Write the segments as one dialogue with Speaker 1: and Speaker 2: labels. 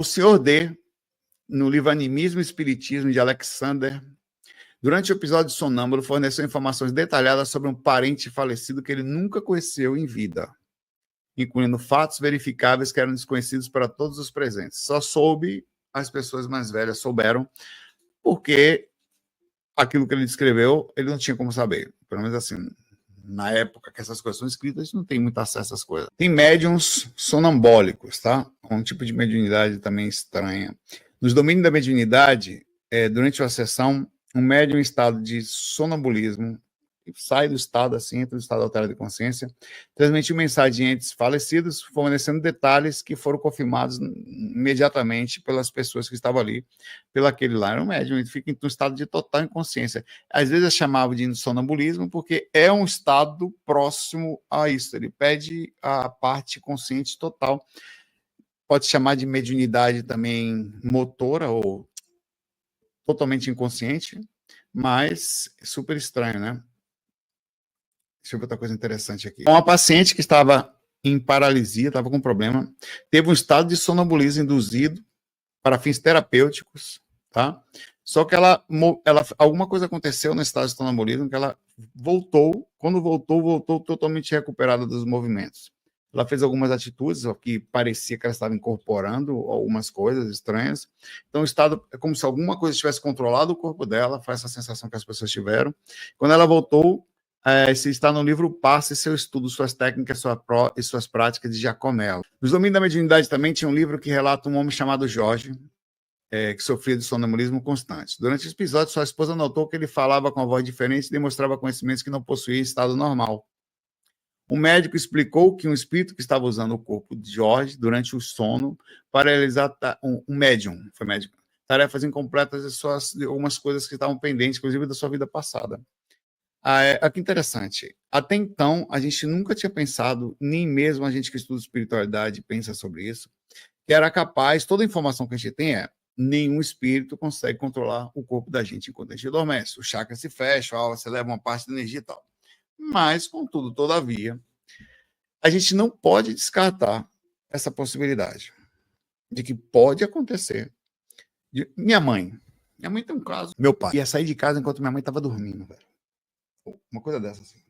Speaker 1: O Sr. D, no livro Animismo e Espiritismo, de Alexander, durante o episódio Sonâmbulo, forneceu informações detalhadas sobre um parente falecido que ele nunca conheceu em vida, incluindo fatos verificáveis que eram desconhecidos para todos os presentes. Só as pessoas mais velhas souberam, porque aquilo que ele descreveu, ele não tinha como saber. Pelo menos assim, na época que essas coisas são escritas, a gente não tem muito acesso a essas coisas. Tem médiums sonambólicos, tá? Um tipo de mediunidade também estranha. Nos domínios da mediunidade, durante uma sessão, um médium em estado de sonambulismo sai do estado, assim, entra no estado alterado de consciência, transmitiu mensagem a entes falecidos, fornecendo detalhes que foram confirmados imediatamente pelas pessoas que estavam ali, pelo aquele lá. Era um médium, ele fica em um estado de total inconsciência. Às vezes é chamado de sonambulismo porque é um estado próximo a isso, ele pede a parte consciente total. Pode chamar de mediunidade também motora ou totalmente inconsciente, mas super estranho, né? Deixa eu ver outra coisa interessante aqui. Uma paciente que estava em paralisia, estava com problema, teve um estado de sonambulismo induzido para fins terapêuticos, tá? Só que alguma coisa aconteceu no estado de sonambulismo que ela voltou, quando voltou totalmente recuperada dos movimentos. Ela fez algumas atitudes que parecia que ela estava incorporando algumas coisas estranhas. Então, o estado é como se alguma coisa tivesse controlado o corpo dela, foi essa sensação que as pessoas tiveram. Quando ela voltou, se está no livro Passe Seu Estudo, Suas Técnicas e Suas Práticas, de Giacomello. Nos domínios da mediunidade também tinha um livro que relata um homem chamado Jorge, que sofria de sonambulismo constante. Durante esse episódio, sua esposa notou que ele falava com a voz diferente e demonstrava conhecimentos que não possuía em estado normal. O médico explicou que um espírito que estava usando o corpo de Jorge durante o sono para realizar um médium, foi médico, tarefas incompletas de algumas coisas que estavam pendentes, inclusive da sua vida passada. Que interessante. Até então, a gente nunca tinha pensado, nem mesmo a gente que estuda espiritualidade pensa sobre isso, que era capaz, toda a informação que a gente tem nenhum espírito consegue controlar o corpo da gente enquanto a gente adormece. O chakra se fecha, você leva uma parte da energia e tal. Mas, contudo, todavia, a gente não pode descartar essa possibilidade de que pode acontecer. Minha mãe tem um caso. Meu pai ia sair de casa enquanto minha mãe estava dormindo, velho. Uma coisa dessa, assim.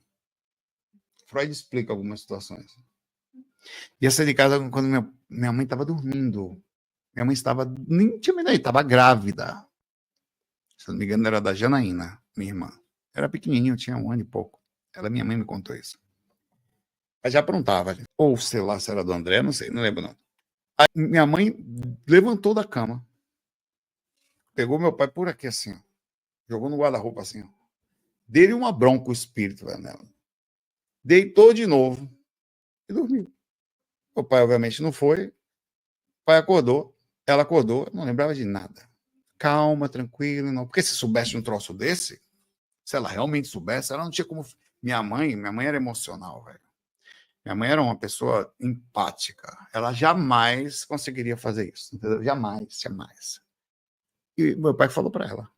Speaker 1: Freud explica algumas situações. Ia sair de casa quando minha mãe estava dormindo. Minha mãe nem tinha me estava grávida. Se não me engano, era da Janaína, minha irmã. Era pequenininho, tinha 1 ano e pouco. Minha mãe me contou isso. Ela já aprontava. Ou, sei lá, se era do André, não sei, não lembro não. Aí, minha mãe levantou da cama, pegou meu pai por aqui assim, ó, jogou no guarda-roupa assim, ó. Deu uma bronca o espírito, velho, nela. Deitou de novo e dormiu. O pai, obviamente, não foi. O pai acordou, ela acordou, não lembrava de nada. Calma, tranquilo, não. Porque se soubesse de um troço desse, se ela realmente soubesse, ela não tinha como. Minha mãe era emocional, velho. Minha mãe era uma pessoa empática. Ela jamais conseguiria fazer isso, entendeu? Jamais. E meu pai falou para ela,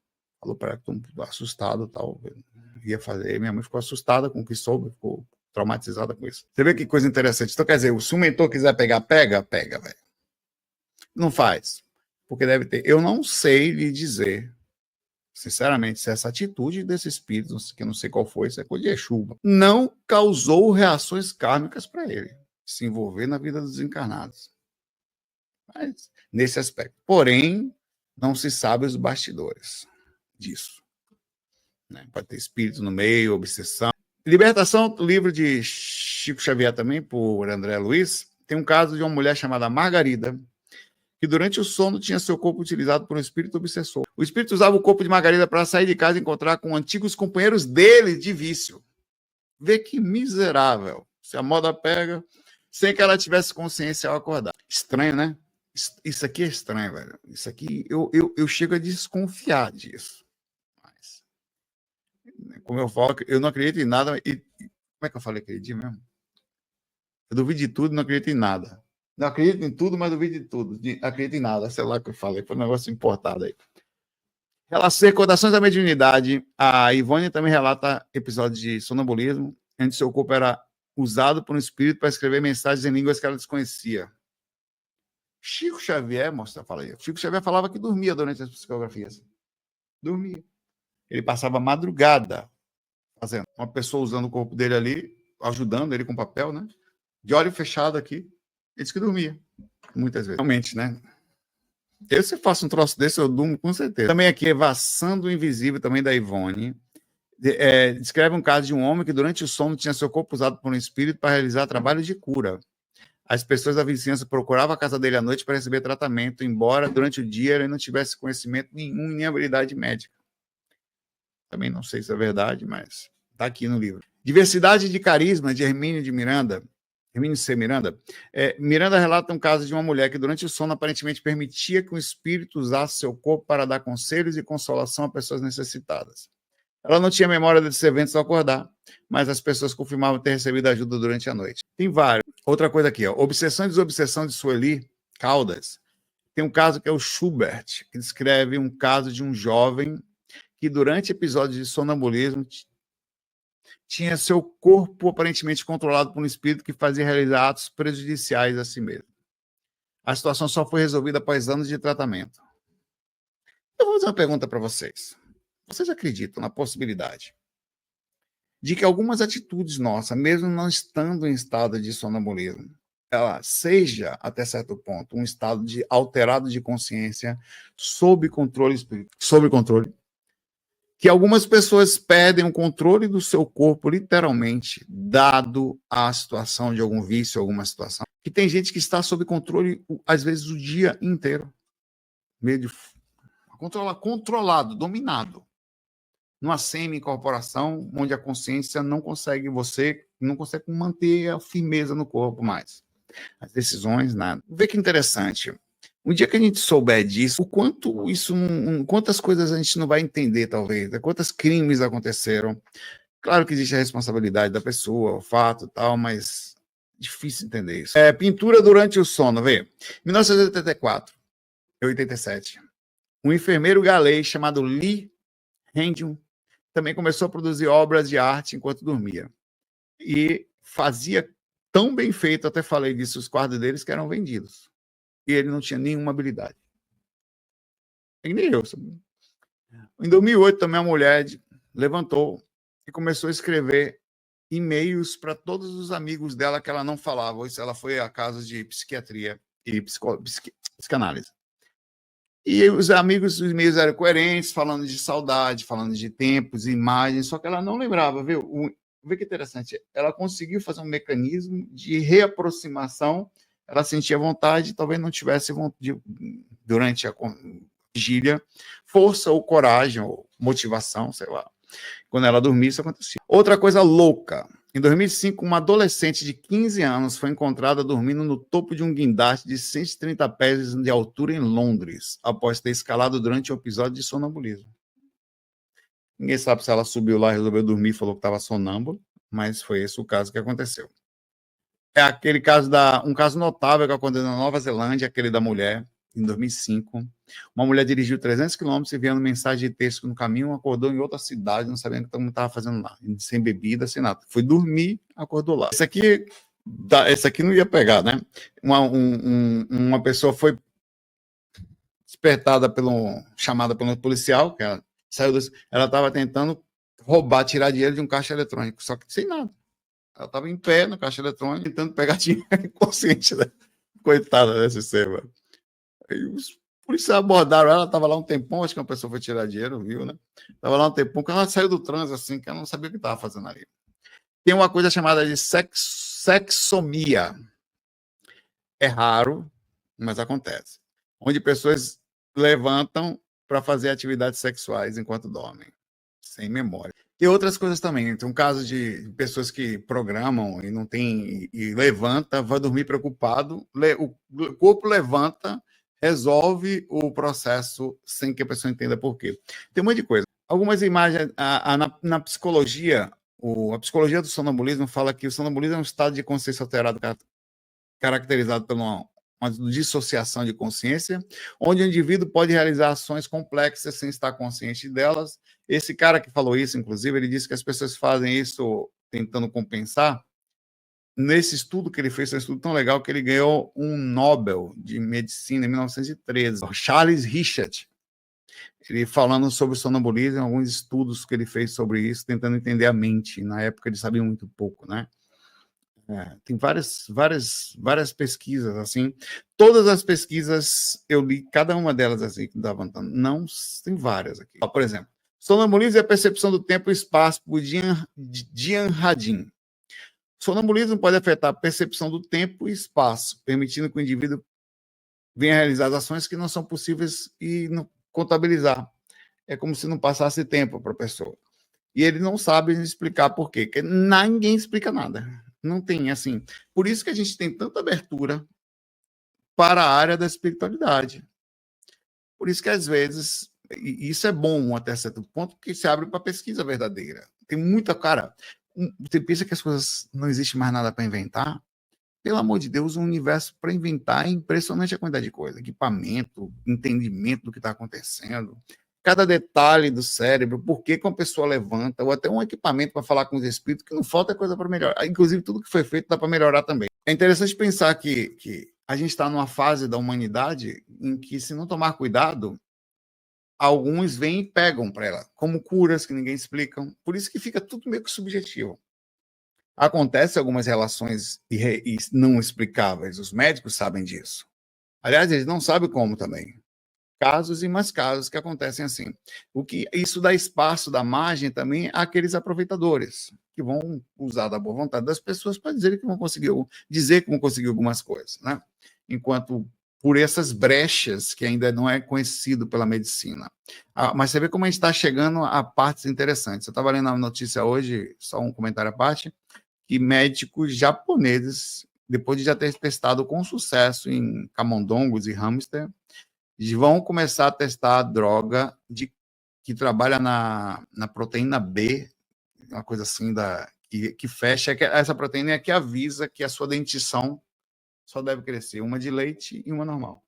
Speaker 1: assustado, tal, ia fazer. Minha mãe ficou assustada com o que soube, ficou traumatizada com isso. Você vê que coisa interessante. Então, quer dizer, se o mentor quiser pegar, pega, velho. Não faz, porque deve ter. Eu não sei lhe dizer, sinceramente, se essa atitude desse espírito, que eu não sei qual foi, isso é coisa de Exu, não causou reações kármicas para ele se envolver na vida dos encarnados. Mas, nesse aspecto. Porém, não se sabe os bastidores disso. Né? Pode ter espírito no meio, obsessão. Libertação, livro de Chico Xavier também, por André Luiz, tem um caso de uma mulher chamada Margarida, que durante o sono tinha seu corpo utilizado por um espírito obsessor. O espírito usava o corpo de Margarida para sair de casa e encontrar com antigos companheiros dele de vício. Vê que miserável. Se a moda pega, sem que ela tivesse consciência ao acordar. Estranho, né? Isso aqui é estranho, velho. Isso aqui, eu chego a desconfiar disso. Mas, como eu falo, eu não acredito em nada. Como é que eu falei aquele dia mesmo? Eu duvido de tudo, não acredito em nada. Não acredito em tudo, mas duvido de tudo. Acredito em nada. Sei lá o que eu falei. Foi um negócio importado aí. Recordações da mediunidade. A Ivone também relata episódios de sonambulismo, onde seu corpo era usado por um espírito para escrever mensagens em línguas que ela desconhecia. Chico Xavier, mostra, fala aí. Chico Xavier falava que dormia durante as psicografias. Dormia. Ele passava a madrugada fazendo. Uma pessoa usando o corpo dele ali, ajudando ele com papel, né? De olho fechado aqui. Ele disse que dormia. Muitas vezes. Realmente, né? Eu, se faço um troço desse, eu durmo com certeza. Também aqui, Evassando o Invisível, também da Ivone. Descreve um caso de um homem que durante o sono tinha seu corpo usado por um espírito para realizar trabalho de cura. As pessoas da vizinhança procuravam a casa dele à noite para receber tratamento, embora durante o dia ele não tivesse conhecimento nenhum nem habilidade médica. Também não sei se é verdade, mas está aqui no livro. Diversidade de Carisma, de Hermínio C. Miranda. Miranda relata um caso de uma mulher que durante o sono aparentemente permitia que um espírito usasse seu corpo para dar conselhos e consolação a pessoas necessitadas. Ela não tinha memória desses eventos ao acordar, mas as pessoas confirmavam ter recebido ajuda durante a noite. Tem vários. Outra coisa aqui, ó. Obsessão e Desobsessão de Sueli Caldas. Tem um caso que é o Schubert, que descreve um caso de um jovem que durante episódios de sonambulismo tinha seu corpo aparentemente controlado por um espírito que fazia realizar atos prejudiciais a si mesmo. A situação só foi resolvida após anos de tratamento. Eu vou fazer uma pergunta para vocês. Vocês acreditam na possibilidade de que algumas atitudes nossas, mesmo não estando em estado de sonambulismo, ela seja, até certo ponto, um estado de alterado de consciência sob controle espiritual, sob controle, que algumas pessoas perdem o controle do seu corpo, literalmente, dado a situação de algum vício, alguma situação. Que tem gente que está sob controle, às vezes, o dia inteiro. Meio de controlado, dominado. Numa semi-incorporação, onde a consciência não consegue manter a firmeza no corpo mais. As decisões, nada. Vê que interessante. Um dia que a gente souber disso, o quanto isso, quantas coisas a gente não vai entender, talvez, né? Quantos crimes aconteceram. Claro que existe a responsabilidade da pessoa, o fato e tal, mas difícil entender isso. Pintura durante o sono, vê. 1984 e 87. Um enfermeiro galês chamado Lee Hendium também começou a produzir obras de arte enquanto dormia. E fazia tão bem feito, até falei disso, os quadros deles que eram vendidos. E ele não tinha nenhuma habilidade. E nem eu. Sabe? Em 2008, também a mulher levantou e começou a escrever e-mails para todos os amigos dela que ela não falava. Isso, ela foi a casos de psiquiatria e psicanálise. E os amigos, os e-mails eram coerentes, falando de saudade, falando de tempos, imagens, só que ela não lembrava, viu? Vê que interessante. Ela conseguiu fazer um mecanismo de reaproximação. Ela sentia vontade, talvez não tivesse durante a vigília força ou coragem ou motivação, sei lá. Quando ela dormia, isso acontecia. Outra coisa louca. Em 2005, uma adolescente de 15 anos foi encontrada dormindo no topo de um guindaste de 130 pés de altura em Londres, após ter escalado durante um episódio de sonambulismo. Ninguém sabe se ela subiu lá, resolveu dormir e falou que estava sonâmbulo, mas foi esse o caso que aconteceu. É aquele caso um caso notável que aconteceu na Nova Zelândia, aquele da mulher, em 2005. Uma mulher dirigiu 300 quilômetros enviando mensagem de texto no caminho, acordou em outra cidade, não sabendo o que todo mundo estava fazendo lá, sem bebida, sem nada. Foi dormir, acordou lá. Esse aqui não ia pegar, né? Uma pessoa foi despertada chamada pelo policial, que ela estava tentando tirar dinheiro de um caixa eletrônico, só que sem nada. Ela estava em pé no caixa eletrônico, tentando pegar dinheiro inconsciente, né? Coitada desse ser, mano. Aí os policiais abordaram ela, estava lá um tempão, acho que uma pessoa foi tirar dinheiro, viu, né? Estava lá um tempão, que ela saiu do trânsito, assim, que ela não sabia o que estava fazendo ali. Tem uma coisa chamada de sexomia. É raro, mas acontece. Onde pessoas levantam para fazer atividades sexuais enquanto dormem, sem memória. E outras coisas também. Tem um caso de pessoas que programam e não tem, e levanta, vai dormir preocupado, o corpo levanta, resolve o processo sem que a pessoa entenda por quê. Tem um monte de coisa. Algumas imagens, na psicologia, a psicologia do sonambulismo fala que o sonambulismo é um estado de consciência alterado caracterizado por uma dissociação de consciência, onde o indivíduo pode realizar ações complexas sem estar consciente delas. Esse cara que falou isso, inclusive, ele disse que as pessoas fazem isso tentando compensar nesse estudo que ele fez, um estudo tão legal que ele ganhou um Nobel de Medicina em 1913, Charles Richard, ele falando sobre o sonambulismo, alguns estudos que ele fez sobre isso, tentando entender a mente. Na época ele sabia muito pouco, né? Tem várias pesquisas, assim. Todas as pesquisas, eu li cada uma delas, assim, que dava. Não, tem várias aqui. Por exemplo, sonambulismo é a percepção do tempo e espaço por Dian Radin. Sonambulismo pode afetar a percepção do tempo e espaço, permitindo que o indivíduo venha realizar ações que não são possíveis e não contabilizar. É como se não passasse tempo para a pessoa. E ele não sabe explicar por quê, porque ninguém explica nada. Não tem, assim. Por isso que a gente tem tanta abertura para a área da espiritualidade. Por isso que, às vezes, e isso é bom até certo ponto, porque se abre para pesquisa verdadeira. Tem muita, cara, você pensa que as coisas não existe mais nada para inventar? Pelo amor de Deus, um universo para inventar é impressionante a quantidade de coisa. Equipamento, entendimento do que está acontecendo, cada detalhe do cérebro, por que uma pessoa levanta, ou até um equipamento para falar com os espíritos, que não falta coisa para melhorar. Inclusive, tudo que foi feito dá para melhorar também. É interessante pensar que a gente está numa fase da humanidade em que, se não tomar cuidado, alguns vêm e pegam para ela, como curas que ninguém explica. Por isso que fica tudo meio que subjetivo. Acontecem algumas relações não explicáveis, os médicos sabem disso. Aliás, eles não sabem como também. Casos e mais casos que acontecem assim. O que isso dá espaço, dá margem também àqueles aproveitadores que vão usar da boa vontade das pessoas para dizer que vão conseguir algumas coisas, né? Enquanto por essas brechas que ainda não é conhecido pela medicina. Mas você vê como a gente está chegando a partes interessantes. Eu estava lendo a notícia hoje, só um comentário à parte, que médicos japoneses, depois de já ter testado com sucesso em camundongos e hamster, vão começar a testar a droga que trabalha na proteína B, uma coisa assim, que fecha, essa proteína é que avisa que a sua dentição só deve crescer uma de leite e uma normal.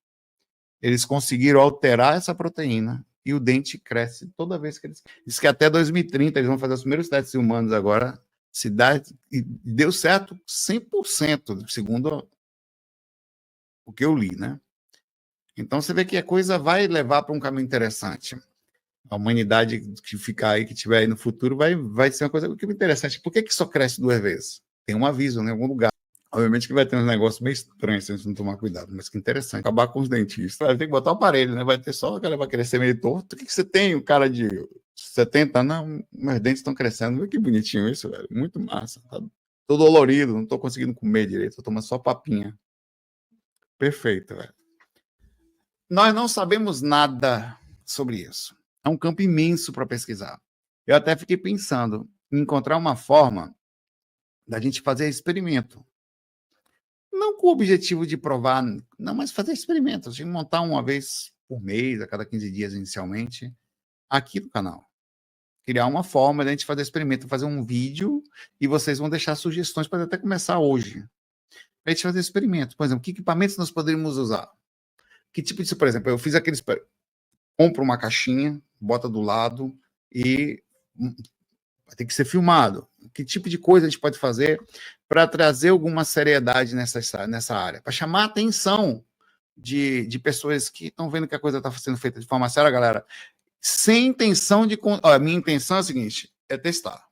Speaker 1: Eles conseguiram alterar essa proteína e o dente cresce toda vez que eles... Diz que até 2030 eles vão fazer os primeiros testes humanos agora, se dá, e deu certo 100%, segundo o que eu li, né? Então, você vê que a coisa vai levar para um caminho interessante. A humanidade que ficar aí, que tiver aí no futuro, vai ser uma coisa muito interessante. Por que só cresce 2 vezes? Tem um aviso em algum lugar. Obviamente que vai ter uns negócios meio estranhos se a gente não tomar cuidado, mas que interessante. Acabar com os dentistas. Vai ter que botar o aparelho, né? Vai ter só, o cara vai crescer meio torto. O que você tem? O cara de 70? Não, meus dentes estão crescendo. Vê que bonitinho isso, velho. Muito massa. Tá? Tô dolorido, não tô conseguindo comer direito. Tô tomando só papinha. Perfeito, velho. Nós não sabemos nada sobre isso. É um campo imenso para pesquisar. Eu até fiquei pensando em encontrar uma forma da gente fazer experimento. Não com o objetivo de provar, não, mas fazer experimentos. A gente montar uma vez por mês, a cada 15 dias inicialmente, aqui no canal. Criar uma forma de a gente fazer experimento, fazer um vídeo e vocês vão deixar sugestões para até começar hoje. Para a gente fazer experimento. Por exemplo, que equipamentos nós poderíamos usar? Que tipo de... Por exemplo, eu fiz aqueles... Compra uma caixinha, bota do lado e tem que ser filmado. Que tipo de coisa a gente pode fazer para trazer alguma seriedade nessa área? Para chamar a atenção de pessoas que estão vendo que a coisa está sendo feita de forma séria, galera. Sem intenção de... A minha intenção é a seguinte, é testar.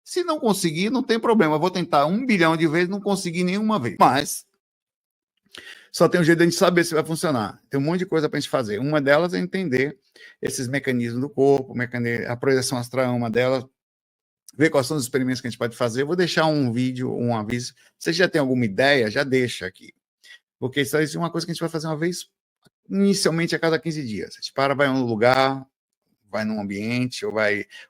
Speaker 1: Se não conseguir, não tem problema. Eu vou tentar 1 bilhão de vezes, não consegui nenhuma vez. Mas só tem um jeito de a gente saber se vai funcionar. Tem um monte de coisa para a gente fazer. Uma delas é entender esses mecanismos do corpo, a projeção astral é uma delas, ver quais são os experimentos que a gente pode fazer. Eu vou deixar um vídeo, um aviso. Se você já tem alguma ideia, já deixa aqui. Porque isso é uma coisa que a gente vai fazer uma vez, inicialmente a cada 15 dias. A gente vai em um lugar, vai num ambiente,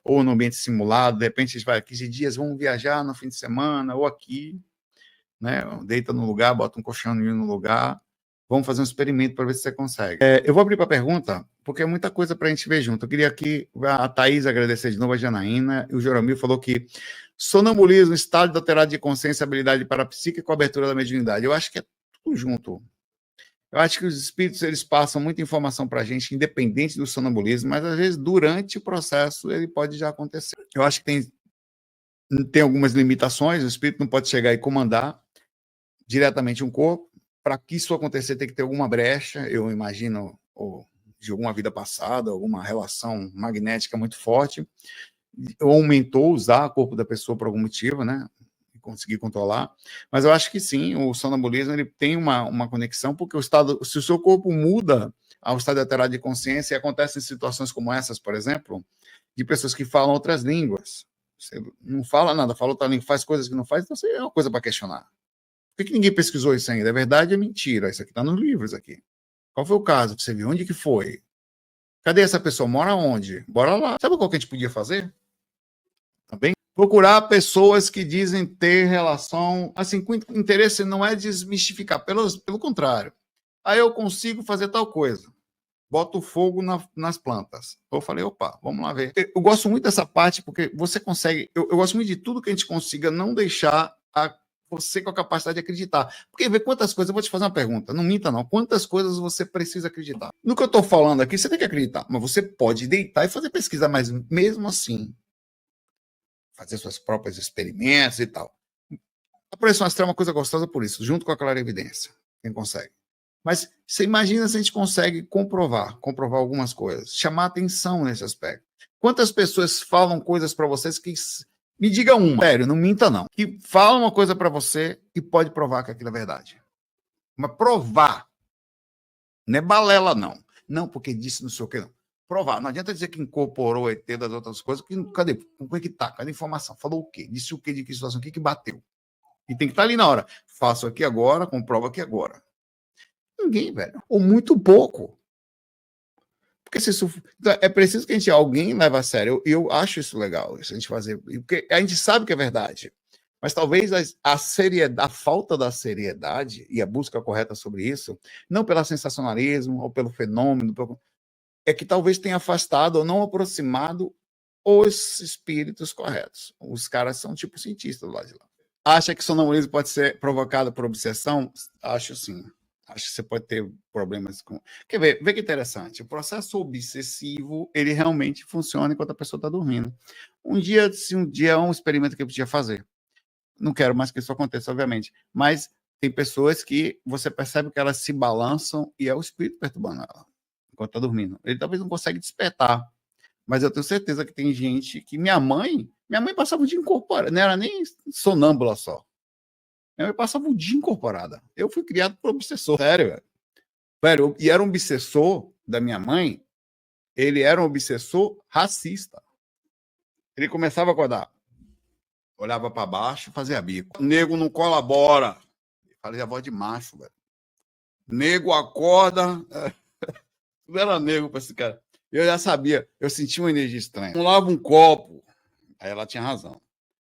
Speaker 1: ou num ambiente simulado, de repente a gente vai 15 dias, vamos viajar no fim de semana, ou aqui, né? Deita no lugar, bota um colchãozinho no lugar, vamos fazer um experimento para ver se você consegue. Eu vou abrir para pergunta, porque é muita coisa para a gente ver junto. Eu queria aqui a Thaís agradecer de novo, a Janaína, e o Joromil falou que sonambulismo, estado alterado de consciência, habilidade parapsíquica com abertura da mediunidade. Eu acho que é tudo junto. Eu acho que os espíritos, eles passam muita informação para a gente, independente do sonambulismo, mas às vezes durante o processo ele pode já acontecer. Eu acho que tem tem algumas limitações, o espírito não pode chegar e comandar diretamente um corpo. Para que isso acontecer, tem que ter alguma brecha, eu imagino, ou de alguma vida passada, alguma relação magnética muito forte, ou aumentou usar o corpo da pessoa por algum motivo, né? Conseguir controlar. Mas eu acho que sim, o sonambulismo ele tem uma conexão, porque o estado, se o seu corpo muda ao estado alterado de consciência, e acontecem situações como essas, por exemplo, de pessoas que falam outras línguas. Você não fala nada, fala outra língua, faz coisas que não faz, então isso é uma coisa para questionar. Por que ninguém pesquisou isso ainda? É verdade ou é mentira? Isso aqui está nos livros aqui. Qual foi o caso que você viu? Onde que foi? Cadê essa pessoa? Mora onde? Bora lá. Sabe qual que a gente podia fazer? Também procurar pessoas que dizem ter relação, assim, com interesse não é desmistificar, pelo contrário. Aí eu consigo fazer tal coisa. Boto fogo nas plantas. Eu falei, opa, vamos lá ver. Eu gosto muito dessa parte porque você consegue. Eu gosto muito de tudo que a gente consiga não deixar você com a capacidade de acreditar. Porque vê quantas coisas. Eu vou te fazer uma pergunta, não minta, não. Quantas coisas você precisa acreditar? No que eu estou falando aqui, você tem que acreditar, mas você pode deitar e fazer pesquisa, mas mesmo assim, fazer suas próprias experimentos e tal. A projeção astral é uma coisa gostosa por isso, junto com a clarividência. Quem consegue. Mas você imagina se a gente consegue comprovar algumas coisas, chamar atenção nesse aspecto. Quantas pessoas falam coisas para vocês que... Me diga uma, sério, não minta não, que fala uma coisa para você e pode provar que aquilo é verdade. Mas provar, não é balela não. Não, porque disse não sei o que não. Provar, não adianta dizer que incorporou o ET das outras coisas, que, cadê? Como é que tá? Cadê a informação? Falou o quê? Disse o quê? De que situação? O que bateu? E tem que estar ali na hora. Faço aqui agora, comprovo aqui agora. Ninguém, velho. Ou muito pouco. Porque se isso... é preciso que alguém leve a sério. Eu acho isso legal, isso a gente fazer. Porque a gente sabe que é verdade. Mas talvez a seriedade, a falta da seriedade e a busca correta sobre isso, não pelo sensacionalismo ou pelo fenômeno, é que talvez tenha afastado ou não aproximado os espíritos corretos. Os caras são tipo cientistas lá de lá. Acha que sonambulismo pode ser provocado por obsessão? Acho sim. Acho que você pode ter problemas com... Quer ver? Vê que interessante. O processo obsessivo, ele realmente funciona enquanto a pessoa está dormindo. Um dia é um experimento que eu podia fazer. Não quero mais que isso aconteça, obviamente. Mas tem pessoas que você percebe que elas se balançam e é o espírito perturbando ela enquanto está dormindo. Ele talvez não consegue despertar. Mas eu tenho certeza que tem gente que... Minha mãe passava o dia incorporada, não era nem sonâmbula só. Minha mãe passava o dia incorporada. Eu fui criado por obsessor. Sério, velho. Velho, e era um obsessor da minha mãe, ele era um obsessor racista. Ele começava a acordar, olhava para baixo, fazia bico. Nego não colabora. Falei a voz de macho, velho. Nego acorda. Tudo era nego para esse cara. Eu já sabia, eu sentia uma energia estranha. Eu lava um copo. Aí ela tinha razão.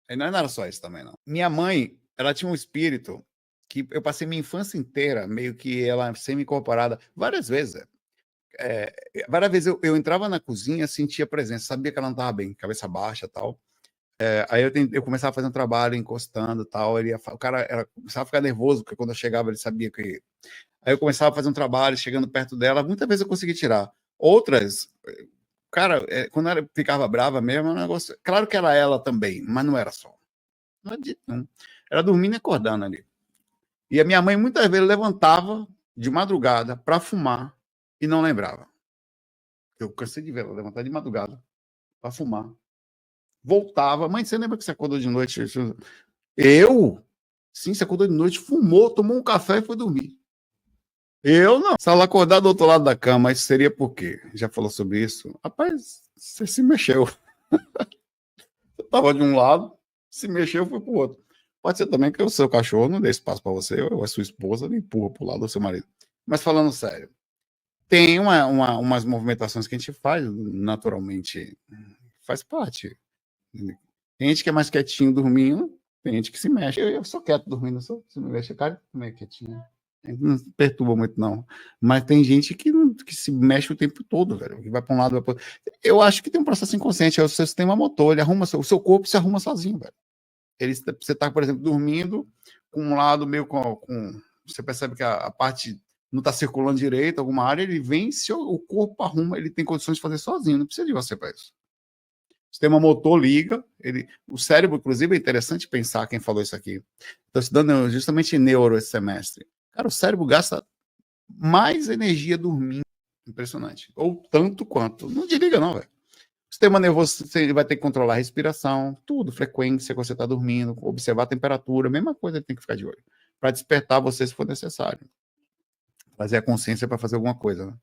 Speaker 1: Aí não era só isso também, não. Minha mãe, ela tinha um espírito que eu passei minha infância inteira, meio que ela semi-incorporada, várias vezes. Várias vezes eu entrava na cozinha, sentia presença, sabia que ela não estava bem, cabeça baixa e tal. Aí eu começava a fazer um trabalho, encostando e tal. O cara começava a ficar nervoso, porque quando eu chegava ele sabia que... Aí eu começava a fazer um trabalho, chegando perto dela, muitas vezes eu consegui tirar. Outras, cara, quando ela ficava brava mesmo, é um negócio... Claro que era ela também, mas não era só. Não adianta, não. Era dormindo e acordando ali. E a minha mãe muitas vezes levantava de madrugada para fumar e não lembrava. Eu cansei de ver ela levantar de madrugada para fumar. Voltava. Mãe, você lembra que você acordou de noite? Eu? Sim, você acordou de noite, fumou, tomou um café e foi dormir. Eu não. Se ela acordar do outro lado da cama, isso seria por quê? Já falou sobre isso? Rapaz, você se mexeu. Você estava de um lado, se mexeu, foi para o outro. Pode ser também que o seu cachorro não dê espaço para você, ou a sua esposa lhe empurra para o lado do seu marido. Mas falando sério, tem umas movimentações que a gente faz naturalmente, faz parte. Tem gente que é mais quietinho dormindo, tem gente que se mexe. Eu sou quieto dormindo, se me mexe a cara, meio quietinho. Não perturba muito, não. Mas tem gente que se mexe o tempo todo, velho. Que vai para um lado, vai para outro. Eu acho que tem um processo inconsciente, é o seu sistema motor, ele arruma, o seu corpo se arruma sozinho, velho. Você está, por exemplo, dormindo com um lado meio com você percebe que a parte não está circulando direito, alguma área, ele vem, o corpo arruma, ele tem condições de fazer sozinho, não precisa de você para isso. sistema motor liga, o cérebro, inclusive, é interessante pensar quem falou isso aqui. Estou estudando justamente neuro esse semestre. Cara, o cérebro gasta mais energia dormindo. Impressionante. Ou tanto quanto. Não desliga, não, velho. O sistema nervoso, você vai ter que controlar a respiração, tudo, frequência, quando você está dormindo, observar a temperatura, mesma coisa, ele tem que ficar de olho. Para despertar você se for necessário. Fazer a consciência para fazer alguma coisa, né?